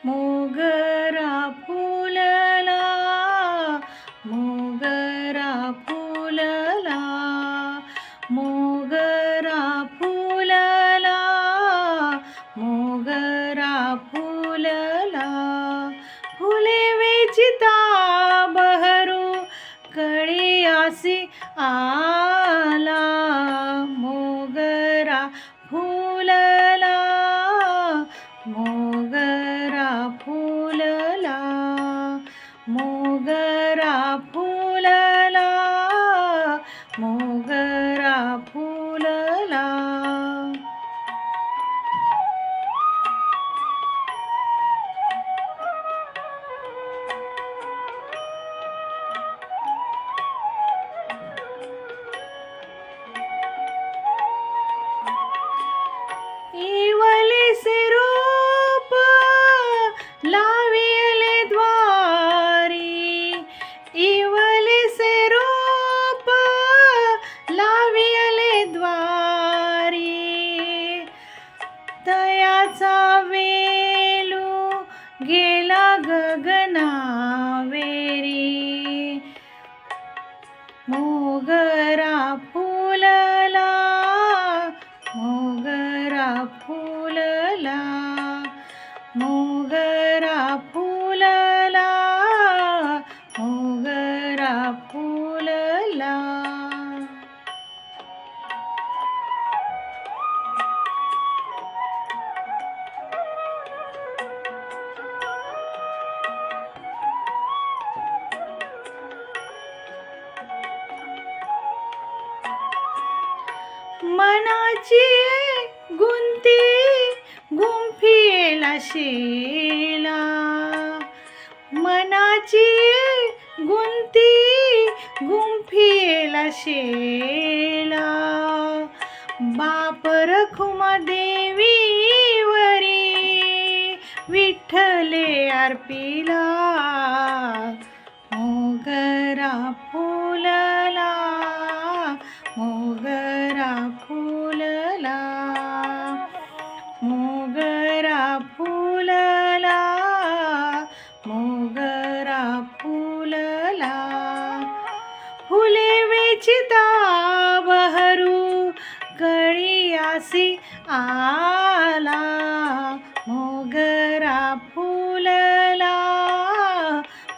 मोगरा फुलला, मोगरा फुलला, मोगरा फुलला, मोगरा फुलला. फुले वेचिता बहरू, कळी आसी आला. मोगरा फुलला, मोगरा फुलला, मोगरा फुलला, मोगरा फुलला. इवलिसे रूप लाविले द्वारी, इवलिसे रूप लाविले द्वारी. दयाचा वेलू गेला गगनावेरी. मोगरा फुलला, मोगरा फुलला, मोगरा फुलला, मोगरा फुलला. मनाची गुंती गुंफिला शेला, मनाची गुंती गुंफिला शेला. बाप रखुमा देवीवरी, विठ्ठले अर्पिला. मोगरा फुलला, मोगरा फुलला, मोगरा फुलला, मोगरा फुलला. फुले वेचिता बहरू, कळी आसी आला. मोगरा फुलला,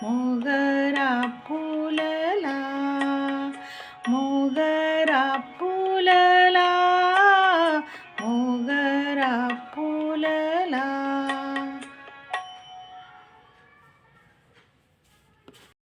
मोगरा फुलला.